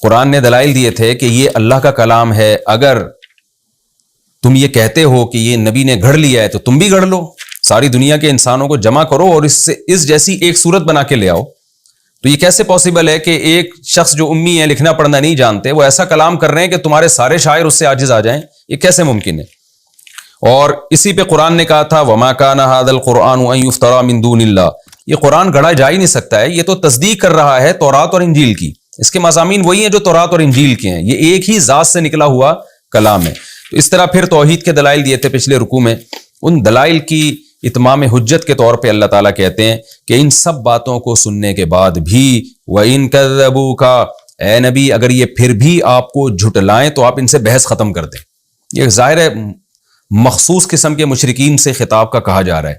قرآن نے دلائل دیے تھے کہ یہ اللہ کا کلام ہے، اگر تم یہ کہتے ہو کہ یہ نبی نے گھڑ لیا ہے تو تم بھی گھڑ لو، ساری دنیا کے انسانوں کو جمع کرو اور اس جیسی ایک صورت بنا کے لے آؤ۔ تو یہ کیسے پاسبل ہے کہ ایک شخص جو امی ہے، لکھنا پڑھنا نہیں جانتے، وہ ایسا کلام کر رہے ہیں کہ تمہارے سارے شاعر اس سے عاجز آ جائیں؟ یہ کیسے ممکن ہے؟ اور اسی پہ قرآن نے کہا تھا وَمَا كَانَ هَذَا الْقُرْآنُ أَن يُفْتَرَى مِن دُونِ اللَّهِ، یہ قرآن گھڑا جا ہی نہیں سکتا ہے، یہ تو تصدیق کر رہا ہے تورات اور انجیل کی، اس کے مضامین وہی ہیں جو تورات اور انجیل کے ہیں، یہ ایک ہی ذات سے نکلا ہوا کلام ہے۔ تو اس طرح پھر توحید کے دلائل دیے تھے پچھلے رکوع میں، ان دلائل کی اتمام حجت کے طور پہ اللہ تعالیٰ کہتے ہیں کہ ان سب باتوں کو سننے کے بعد بھی وَإِن كَذَّبُوكَ، اے نبی اگر یہ پھر بھی آپ کو جھٹلائیں تو آپ ان سے بحث ختم کر دیں۔ یہ ظاہر ہے مخصوص قسم کے مشرکین سے خطاب کا کہا جا رہا ہے،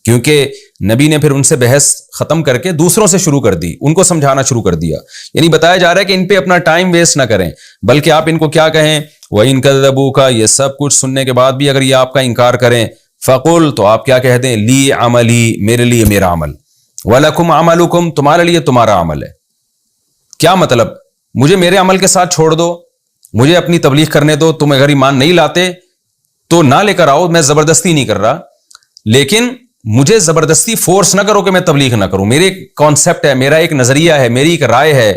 کیونکہ نبی نے پھر ان سے بحث ختم کر کے دوسروں سے شروع کر دی، ان کو سمجھانا شروع کر دیا، یعنی بتایا جا رہا ہے کہ ان پہ اپنا ٹائم ویسٹ نہ کریں، بلکہ آپ ان کو کیا کہیں وَإِن كَذَّبُوكَ، یہ سب کچھ سننے کے بعد بھی اگر یہ آپ کا انکار کریں فَقُلْ، تو آپ کیا کہہ دیں لی عملی، میرے لیے میرا عمل، وَلَكُمْ عَمَلُكُمْ، تمہارے لیے تمہارا عمل ہے۔ کیا مطلب؟ مجھے میرے عمل کے ساتھ چھوڑ دو، مجھے اپنی تبلیغ کرنے دو، تم اگر ایمان نہیں لاتے تو نہ لے کر آؤ، میں زبردستی نہیں کر رہا، لیکن مجھے زبردستی فورس نہ کرو کہ میں تبلیغ نہ کروں، میرے ایک کانسیپٹ ہے، میرا ایک نظریہ ہے، میری ایک رائے ہے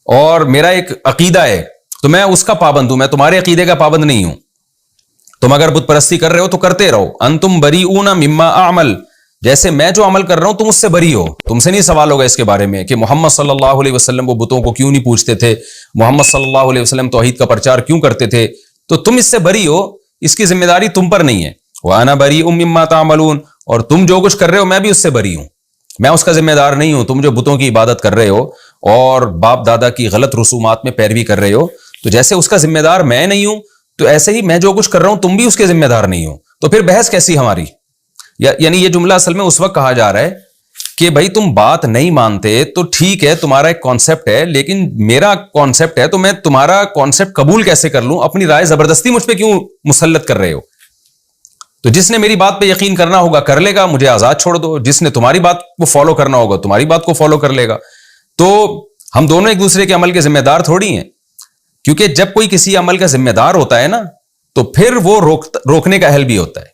اور میرا ایک عقیدہ ہے، تو میں اس کا پابند ہوں، میں تمہارے عقیدے کا پابند نہیں ہوں۔ تم اگر بت پرستی کر رہے ہو تو کرتے رہو، انتم بریئون مما اعمل، جیسے میں جو عمل کر رہا ہوں تم اس سے بری ہو، تم سے نہیں سوال ہوگا اس کے بارے میں کہ محمد صلی اللہ علیہ وسلم وہ بتوں کو کیوں نہیں پوچھتے تھے، محمد صلی اللہ علیہ وسلم توحید کا پرچار کیوں کرتے تھے، تو تم اس سے بری ہو، اس کی ذمہ داری تم پر نہیں ہے۔ وَأَنَا بَرِيءٌ مِّمَّا تَعْمَلُونَ، اور تم جو کچھ کر رہے ہو میں بھی اس سے بری ہوں، میں اس کا ذمہ دار نہیں ہوں۔ تم جو بتوں کی عبادت کر رہے ہو اور باپ دادا کی غلط رسومات میں پیروی کر رہے ہو، تو جیسے اس کا ذمہ دار میں نہیں ہوں تو ایسے ہی میں جو کچھ کر رہا ہوں تم بھی اس کے ذمہ دار نہیں ہو، تو پھر بحث کیسی ہماری؟ یعنی یہ جملہ اصل میں اس وقت کہا جا رہا ہے کہ بھائی تم بات نہیں مانتے تو ٹھیک ہے، تمہارا ایک کانسیپٹ ہے، لیکن میرا کانسیپٹ ہے تو میں تمہارا کانسیپٹ قبول کیسے کر لوں؟ اپنی رائے زبردستی مجھ پہ کیوں مسلط کر رہے ہو؟ تو جس نے میری بات پہ یقین کرنا ہوگا کر لے گا، مجھے آزاد چھوڑ دو، جس نے تمہاری بات کو فالو کرنا ہوگا تمہاری بات کو فالو کر لے گا۔ تو ہم دونوں ایک دوسرے کے عمل کے ذمہ دار تھوڑی ہیں، کیونکہ جب کوئی کسی عمل کا ذمہ دار ہوتا ہے نا تو پھر وہ روکنے کا اہل بھی ہوتا ہے۔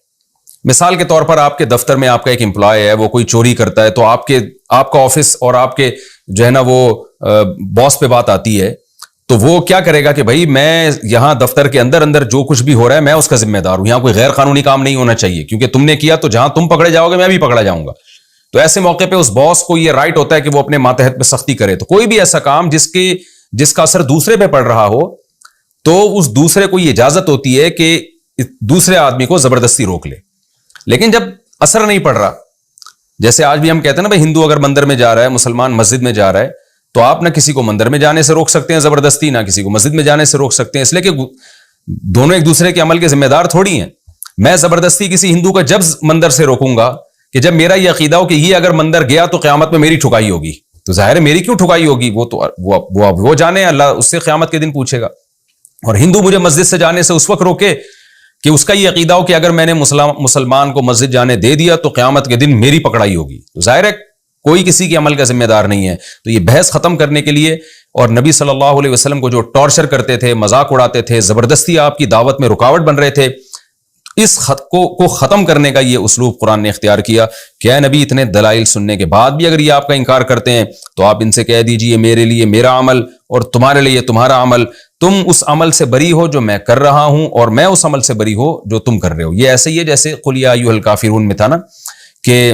مثال کے طور پر آپ کے دفتر میں آپ کا ایک امپلائی ہے، وہ کوئی چوری کرتا ہے تو آپ کا آفس اور آپ کے جو ہے نا وہ باس پہ بات آتی ہے، تو وہ کیا کرے گا کہ بھائی میں یہاں دفتر کے اندر جو کچھ بھی ہو رہا ہے میں اس کا ذمہ دار ہوں، یہاں کوئی غیر قانونی کام نہیں ہونا چاہیے، کیونکہ تم نے کیا تو جہاں تم پکڑے جاؤ گے میں بھی پکڑا جاؤں گا۔ تو ایسے موقع پہ اس باس کو یہ رائٹ ہوتا ہے کہ وہ اپنے ماتحت پہ سختی کرے۔ تو کوئی بھی ایسا کام جس کا اثر دوسرے پہ پڑ رہا ہو تو اس دوسرے کو یہ اجازت ہوتی ہے کہ دوسرے آدمی کو زبردستی روک لے۔ لیکن جب اثر نہیں پڑ رہا، جیسے آج بھی ہم کہتے ہیں نا بھائی ہندو اگر مندر میں جا رہا ہے، مسلمان مسجد میں جا رہا ہے، تو آپ نہ کسی کو مندر میں جانے سے روک سکتے ہیں زبردستی، نہ کسی کو مسجد میں جانے سے روک سکتے ہیں، اس لیے کہ دونوں ایک دوسرے کے عمل کے ذمہ دار تھوڑی ہیں۔ میں زبردستی کسی ہندو کا جب مندر سے روکوں گا کہ جب میرا یہ عقیدہ ہو کہ یہ اگر مندر گیا تو قیامت میں میری ٹھکائی ہوگی، تو ظاہر ہے میری کیوں ٹھکائی ہوگی، وہ جانے، اللہ اس سے قیامت کے دن پوچھے گا۔ اور ہندو مجھے مسجد سے جانے سے اس وقت روکے کہ اس کا یہ عقیدہ ہو کہ اگر میں نے مسلمان کو مسجد جانے دے دیا تو قیامت کے دن میری پکڑائی ہوگی، تو ظاہر ہے کوئی کسی کے عمل کا ذمہ دار نہیں ہے۔ تو یہ بحث ختم کرنے کے لیے اور نبی صلی اللہ علیہ وسلم کو جو ٹارچر کرتے تھے، مذاق اڑاتے تھے، زبردستی آپ کی دعوت میں رکاوٹ بن رہے تھے، اس خط کو ختم کرنے کا یہ اسلوب قرآن نے اختیار کیا کہ اے نبی اتنے دلائل سننے کے بعد بھی اگر یہ آپ کا انکار کرتے ہیں تو آپ ان سے کہہ دیجئے میرے لیے میرا عمل اور تمہارے لیے تمہارا عمل، تم اس عمل سے بری ہو جو میں کر رہا ہوں اور میں اس عمل سے بری ہو جو تم کر رہے ہو۔ یہ ایسے ہی ہے جیسے قل یا ایھا الکافرون میں تھا نا کہ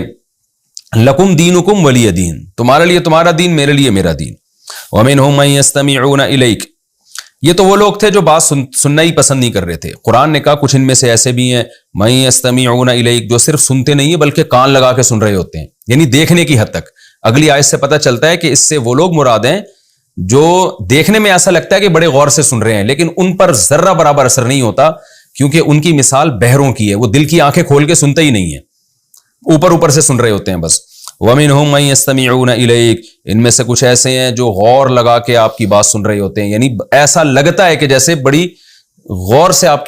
لکم دینکم ولی دین، تمہارے لیے تمہارا دین، میرے لیے میرا دین۔ ومنہم من یستمعون الیک، یہ تو وہ لوگ تھے جو بات سننا ہی پسند نہیں کر رہے تھے۔ قرآن نے کہا کچھ ان میں سے ایسے بھی ہیں من یستمعون الیک، جو صرف سنتے نہیں ہیں بلکہ کان لگا کے سن رہے ہوتے ہیں، یعنی دیکھنے کی حد تک۔ اگلی آیت سے پتہ چلتا ہے کہ اس سے وہ لوگ مراد ہیں جو دیکھنے میں ایسا لگتا ہے کہ بڑے غور سے سن رہے ہیں لیکن ان پر ذرہ برابر اثر نہیں ہوتا، کیونکہ ان کی مثال بہروں کی ہے، وہ دل کی آنکھیں کھول کے سنتے ہی نہیں ہیں، اوپر سے سن رہے ہوتے ہیں بس۔ وَمِنْهُمْ مَن يَسْتَمِعُونَ إِلَيْكَ، ان میں سے کچھ ایسے ہیں جو غور لگا کے آپ کی بات سن رہے ہوتے ہیں، یعنی ایسا لگتا ہے کہ جیسے بڑی غور سے آپ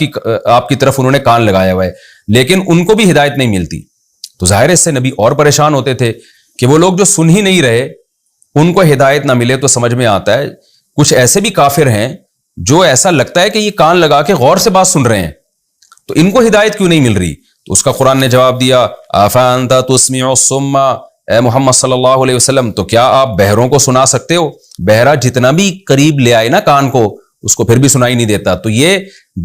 کی طرف انہوں نے کان لگایا ہوا ہے، لیکن ان کو بھی ہدایت نہیں ملتی۔ تو ظاہر اس سے نبی اور پریشان ہوتے تھے کہ وہ لوگ جو سن ہی نہیں رہے ان کو ہدایت نہ ملے تو سمجھ میں آتا ہے کچھ ایسے بھی کافر ہیں جو ایسا لگتا ہے کہ یہ کان لگا کے غور سے بات سن رہے ہیں، تو ان کو ہدایت کیوں نہیں مل رہی؟ تو اس کا قرآن نے جواب دیا افانت تسمع الصم، اے محمد صلی اللہ علیہ وسلم تو کیا آپ بہروں کو سنا سکتے ہو؟ بہرا جتنا بھی قریب لے آئے نا کان کو، اس کو پھر بھی سنائی نہیں دیتا. تو یہ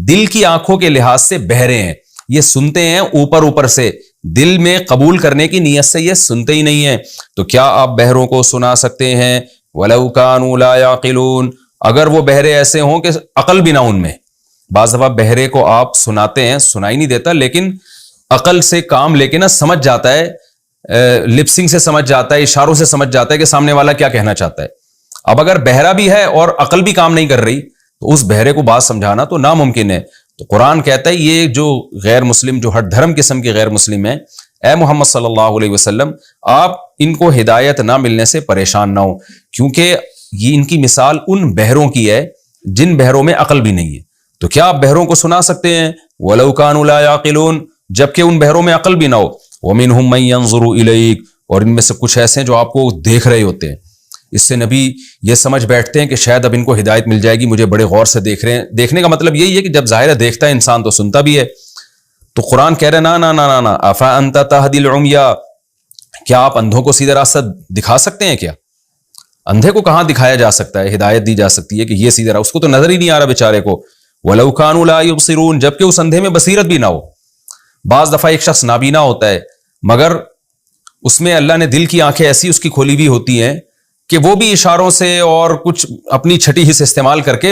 دل کی آنکھوں کے لحاظ سے بہرے ہیں، یہ سنتے ہیں اوپر اوپر سے، دل میں قبول کرنے کی نیت سے یہ سنتے ہی نہیں ہیں. تو کیا آپ بہروں کو سنا سکتے ہیں؟ وَلَوْ كَانُوا لَا يَعْقِلُونَ، اگر وہ بہرے ایسے ہوں کہ عقل بھی نہ ان میں. بعض دفعہ بہرے کو آپ سناتے ہیں، سنائی نہیں دیتا، لیکن عقل سے کام لے کے نا سمجھ جاتا ہے، لپسنگ سے سمجھ جاتا ہے، اشاروں سے سمجھ جاتا ہے کہ سامنے والا کیا کہنا چاہتا ہے. اب اگر بہرا بھی ہے اور عقل بھی کام نہیں کر رہی تو اس بہرے کو بات سمجھانا تو ناممکن ہے. تو قرآن کہتا ہے یہ جو غیر مسلم، جو ہر دھرم قسم کے غیر مسلم ہیں، اے محمد صلی اللہ علیہ وسلم آپ ان کو ہدایت نہ ملنے سے پریشان نہ ہو، کیونکہ یہ ان کی مثال ان بہروں کی ہے جن بہروں میں عقل بھی نہیں ہے. تو کیا آپ بہروں کو سنا سکتے ہیں؟ وَلَوْ كَانُوا لَا يَعْقِلُونَ، جبکہ ان بہروں میں عقل بھی نہ ہو. وَمِنْهُمْ مَنْ يَنْظُرُ إِلَيْكَ، اور ان میں سے کچھ ایسے ہیں جو آپ کو دیکھ رہے ہوتے ہیں. اس سے نبی یہ سمجھ بیٹھتے ہیں کہ شاید اب ان کو ہدایت مل جائے گی، مجھے بڑے غور سے دیکھ رہے ہیں. دیکھنے کا مطلب یہی ہے کہ جب ظاہر دیکھتا ہے انسان تو سنتا بھی ہے. تو قرآن کہہ رہے نا نا نا نا افانت تہدی العمی، کیا آپ اندھوں کو سیدھا راستہ دکھا سکتے ہیں؟ کیا اندھے کو کہاں دکھایا جا سکتا ہے، ہدایت دی جا سکتی ہے کہ یہ سیدھا، اس کو تو نظر ہی نہیں آ رہا بیچارے کو. وَلَوْ كَانُوا لَا يُبْصِرُونَ، جبکہ اس اندھے میں بصیرت بھی نہ ہو. بعض دفعہ ایک شخص نابینا ہوتا ہے مگر اس میں اللہ نے دل کی آنکھیں ایسی اس کی کھولی ہوئی ہوتی ہیں کہ وہ بھی اشاروں سے اور کچھ اپنی چھٹی حص استعمال کر کے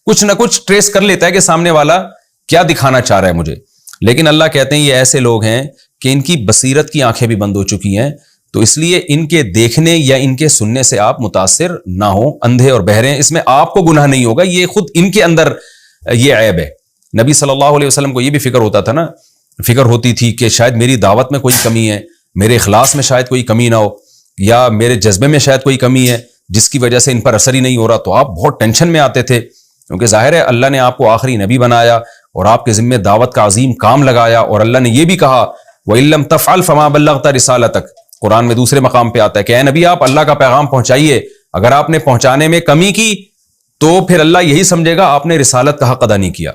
کچھ نہ کچھ ٹریس کر لیتا ہے کہ سامنے والا کیا دکھانا چاہ رہا ہے مجھے. لیکن اللہ کہتے ہیں یہ ایسے لوگ ہیں کہ ان کی بصیرت کی آنکھیں بھی بند ہو چکی ہیں، تو اس لیے ان کے دیکھنے یا ان کے سننے سے آپ متاثر نہ ہوں. اندھے اور بہرے ہیں، اس میں آپ کو گناہ نہیں ہوگا، یہ خود ان کے اندر یہ عیب ہے. نبی صلی اللہ علیہ وسلم کو یہ بھی فکر ہوتا تھا نا، فکر ہوتی تھی کہ شاید میری دعوت میں کوئی کمی ہے، میرے اخلاص میں شاید کوئی کمی نہ ہو، یا میرے جذبے میں شاید کوئی کمی ہے جس کی وجہ سے ان پر اثر ہی نہیں ہو رہا. تو آپ بہت ٹینشن میں آتے تھے، کیونکہ ظاہر ہے اللہ نے آپ کو آخری نبی بنایا اور آپ کے ذمہ دعوت کا عظیم کام لگایا، اور اللہ نے یہ بھی کہا وَإِن لَّمْ تَفْعَلْ فَمَا بَلَّغْتَ رِسَالَتَكَ، قرآن میں دوسرے مقام پہ آتا ہے کہ اے نبی آپ اللہ کا پیغام پہنچائیے. اگر آپ نے پہنچانے میں کمی کی تو پھر اللہ یہی سمجھے گا آپ نے رسالت کا حق ادا نہیں کیا.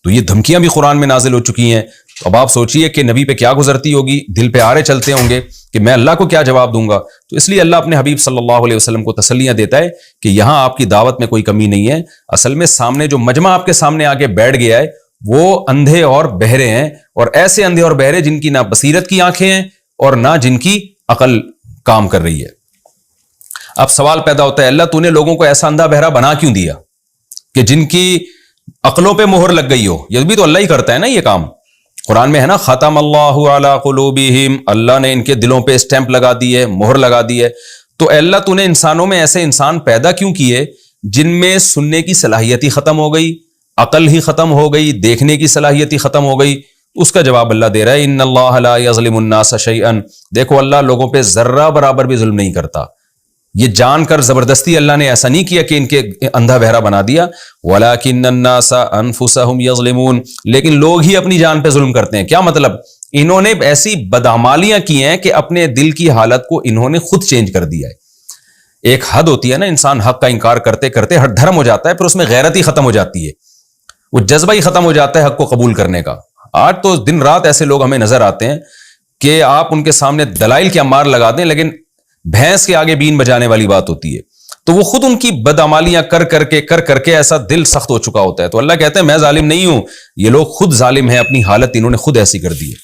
تو یہ دھمکیاں بھی قرآن میں نازل ہو چکی ہیں. اب آپ سوچئے کہ نبی پہ کیا گزرتی ہوگی، دل پہ آرے چلتے ہوں گے کہ میں اللہ کو کیا جواب دوں گا. تو اس لیے اللہ اپنے حبیب صلی اللہ علیہ وسلم کو تسلیاں دیتا ہے کہ یہاں آپ کی دعوت میں کوئی کمی نہیں ہے. اصل میں سامنے جو مجمع آپ کے سامنے آ کے بیٹھ گیا ہے وہ اندھے اور بہرے ہیں، اور ایسے اندھے اور بہرے جن کی نہ بصیرت کی آنکھیں ہیں اور نہ جن کی عقل کام کر رہی ہے. اب سوال پیدا ہوتا ہے اللہ تو نے لوگوں کو ایسا اندھا بہرا بنا کیوں دیا کہ جن کی عقلوں پہ مہر لگ گئی ہو؟ یہ بھی تو اللہ ہی کرتا ہے نا یہ کام. قرآن میں ہے نا ختم اللہ علی قلوبہم، اللہ نے ان کے دلوں پہ اسٹیمپ لگا دی ہے، مہر لگا دی ہے. تو اے اللہ تو نے انسانوں میں ایسے انسان پیدا کیوں کیے جن میں سننے کی صلاحیت ہی ختم ہو گئی، عقل ہی ختم ہو گئی، دیکھنے کی صلاحیت ہی ختم ہو گئی؟ اس کا جواب اللہ دے رہا ہے ان اللہ لا یظلم الناس شیئا، دیکھو اللہ لوگوں پہ ذرہ برابر بھی ظلم نہیں کرتا. یہ جان کر زبردستی اللہ نے ایسا نہیں کیا کہ ان کے اندھا بہرا بنا دیا. وَلَكِنَّ النَّاسَ أَنفُسَهُمْ يَظْلِمُونَ، لیکن لوگ ہی اپنی جان پہ ظلم کرتے ہیں. کیا مطلب؟ انہوں نے ایسی بدعمالیاں کی ہیں کہ اپنے دل کی حالت کو انہوں نے خود چینج کر دیا ہے. ایک حد ہوتی ہے نا، انسان حق کا انکار کرتے کرتے ہر دھرم ہو جاتا ہے، پھر اس میں غیرت ہی ختم ہو جاتی ہے، وہ جذبہ ہی ختم ہو جاتا ہے حق کو قبول کرنے کا. آج تو دن رات ایسے لوگ ہمیں نظر آتے ہیں کہ آپ ان کے سامنے دلائل کی امار لگا دیں لیکن بھینس کے آگے بین بجانے والی بات ہوتی ہے. تو وہ خود ان کی بدعمالیاں کر کر کے ایسا دل سخت ہو چکا ہوتا ہے. تو اللہ کہتے ہیں میں ظالم نہیں ہوں، یہ لوگ خود ظالم ہیں، اپنی حالت انہوں نے خود ایسی کر دی ہے.